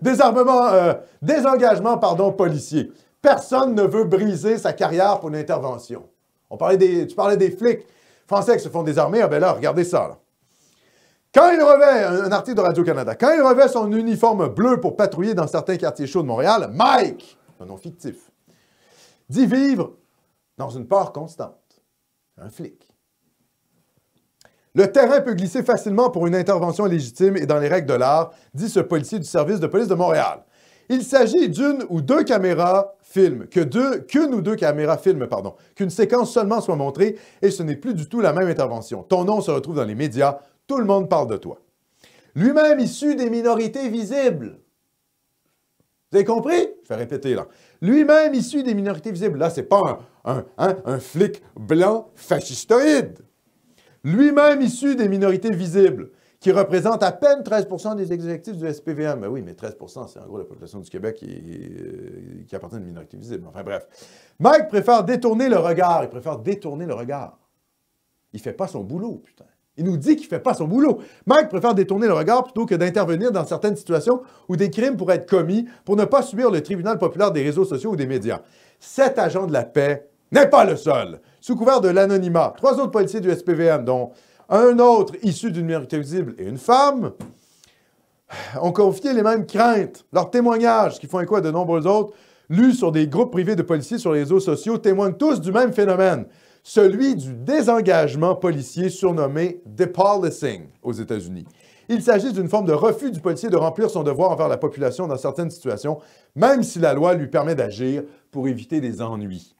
Désengagement, pardon, policier. Personne ne veut briser sa carrière pour une intervention. Tu parlais des flics français qui se font désarmer. Ah ben là, regardez ça. Là. Quand il revêt, un article de Radio-Canada, quand il revêt son uniforme bleu pour patrouiller dans certains quartiers chauds de Montréal, Mike, un nom fictif, dit vivre dans une peur constante. Un flic. Le terrain peut glisser facilement pour une intervention légitime et dans les règles de l'art, dit ce policier du service de police de Montréal. Il s'agit d'une ou deux caméras filment, qu'une ou deux caméras filment, pardon, qu'une séquence seulement soit montrée et ce n'est plus du tout la même intervention. Ton nom se retrouve dans les médias, tout le monde parle de toi. Lui-même issu des minorités visibles. Vous avez compris? Je vais répéter là. Lui-même issu des minorités visibles. Là, c'est pas un flic blanc fascistoïde. Lui-même issu des minorités visibles, qui représente à peine 13 % des effectifs du SPVM. Ben oui, mais 13 % c'est en gros la population du Québec qui appartient à une minorité visible. Enfin bref. Mike préfère détourner le regard. Il préfère détourner le regard. Il ne fait pas son boulot, putain. Il nous dit qu'il ne fait pas son boulot. Mike préfère détourner le regard plutôt que d'intervenir dans certaines situations où des crimes pourraient être commis pour ne pas subir le tribunal populaire des réseaux sociaux ou des médias. Cet agent de la paix n'est pas le seul. Sous couvert de l'anonymat, 3 autres policiers du SPVM, dont un autre issu d'une minorité visible et une femme, ont confié les mêmes craintes. Leurs témoignages, qui font écho à de nombreux autres, lus sur des groupes privés de policiers sur les réseaux sociaux, témoignent tous du même phénomène, celui du désengagement policier surnommé « depolicing » aux États-Unis. Il s'agit d'une forme de refus du policier de remplir son devoir envers la population dans certaines situations, même si la loi lui permet d'agir pour éviter des ennuis.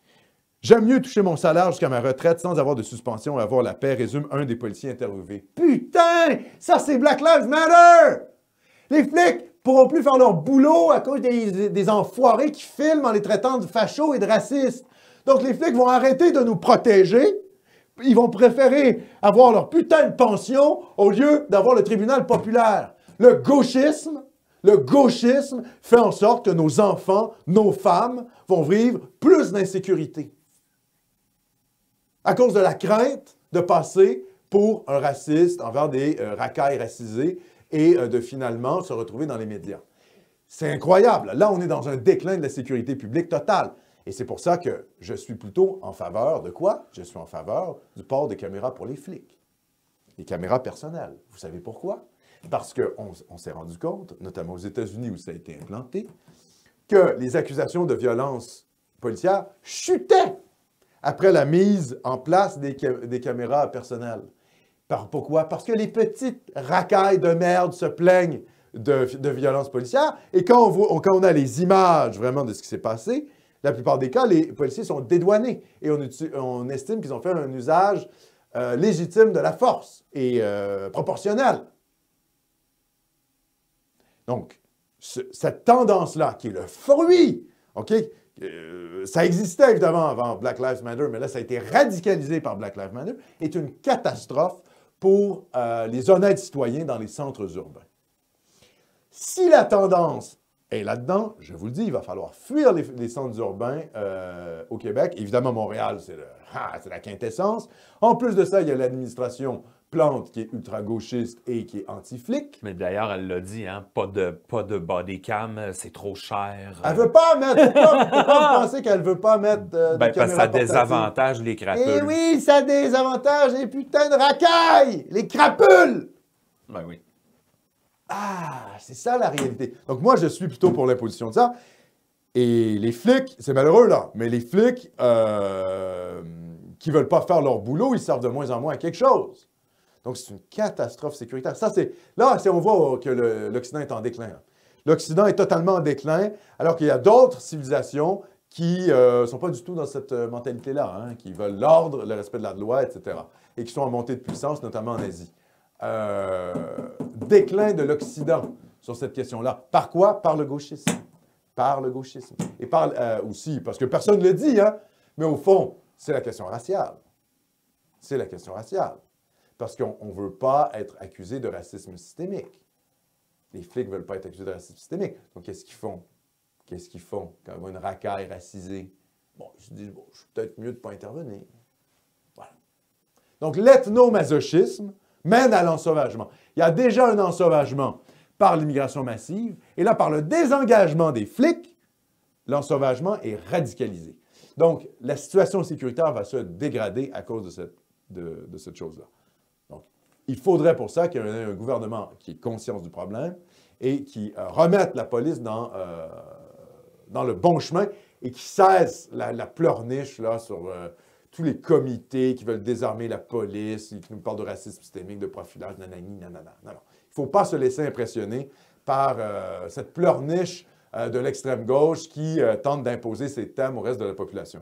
J'aime mieux toucher mon salaire jusqu'à ma retraite sans avoir de suspension et avoir la paix, résume un des policiers interviewés. Putain! Ça, c'est Black Lives Matter! Les flics pourront plus faire leur boulot à cause des enfoirés qui filment en les traitant de fachos et de racistes. Donc, les flics vont arrêter de nous protéger. Ils vont préférer avoir leur putain de pension au lieu d'avoir le tribunal populaire. Le gauchisme fait en sorte que nos enfants, nos femmes vont vivre plus d'insécurité. À cause de la crainte de passer pour un raciste envers des racailles racisés et de finalement se retrouver dans les médias. C'est incroyable. Là, on est dans un déclin de la sécurité publique totale. Et c'est pour ça que je suis plutôt en faveur de quoi? Je suis en faveur du port des caméras pour les flics. Les caméras personnelles. Vous savez pourquoi? Parce qu'on s'est rendu compte, notamment aux États-Unis où ça a été implanté, que les accusations de violence policière chutaient après la mise en place des caméras personnelles. Pourquoi? Parce que les petites racailles de merde se plaignent de violences policières et quand on a les images vraiment de ce qui s'est passé, la plupart des cas, les policiers sont dédouanés et on estime qu'ils ont fait un usage légitime de la force et proportionnel. Donc, cette tendance-là, qui est le fruit, OK? Ça existait évidemment avant Black Lives Matter, mais là, ça a été radicalisé par Black Lives Matter, est une catastrophe pour les honnêtes citoyens dans les centres urbains. Si la tendance est là-dedans, je vous le dis, il va falloir fuir les centres urbains au Québec. Évidemment, Montréal, c'est la quintessence. En plus de ça, il y a l'administration Plante qui est ultra-gauchiste et qui est anti-flic. Mais d'ailleurs, elle l'a dit, hein, pas de body cam, c'est trop cher. Elle veut pas mettre... Pourquoi vous pensez qu'elle veut pas mettre de parce que ça portatives? désavantage les crapules. Eh oui, ça désavantage les putains de racailles! Les crapules! Ben oui. Ah, c'est ça la réalité. Donc moi, je suis plutôt pour l'imposition de ça. Et les flics, c'est malheureux là, mais les flics qui veulent pas faire leur boulot, ils servent de moins en moins à quelque chose. Donc, c'est une catastrophe sécuritaire. Ça, là, on voit que l'Occident est en déclin. L'Occident est totalement en déclin, alors qu'il y a d'autres civilisations qui ne sont pas du tout dans cette mentalité-là, hein, qui veulent l'ordre, le respect de la loi, etc., et qui sont en montée de puissance, notamment en Asie. Déclin de l'Occident sur cette question-là. Par quoi? Par le gauchisme. Par le gauchisme. Et par aussi, parce que personne ne le dit, hein, mais au fond, c'est la question raciale. C'est la question raciale. Parce qu'on ne veut pas être accusé de racisme systémique. Les flics ne veulent pas être accusés de racisme systémique. Donc, qu'est-ce qu'ils font? Qu'est-ce qu'ils font quand on voit une racaille racisée? Bon, ils se disent, bon, je suis peut-être mieux de ne pas intervenir. Voilà. Donc, l'ethnomasochisme mène à l'ensauvagement. Il y a déjà un ensauvagement par l'immigration massive. Et là, par le désengagement des flics, l'ensauvagement est radicalisé. Donc, la situation sécuritaire va se dégrader à cause de cette chose-là. Donc, il faudrait pour ça qu'il y ait un gouvernement qui ait conscience du problème et qui remette la police dans le bon chemin et qui cesse la pleurniche là, sur tous les comités qui veulent désarmer la police, qui nous parlent de racisme systémique, de profilage, nanani, nanana. Non, non. Il ne faut pas se laisser impressionner par cette pleurniche de l'extrême gauche qui tente d'imposer ses thèmes au reste de la population.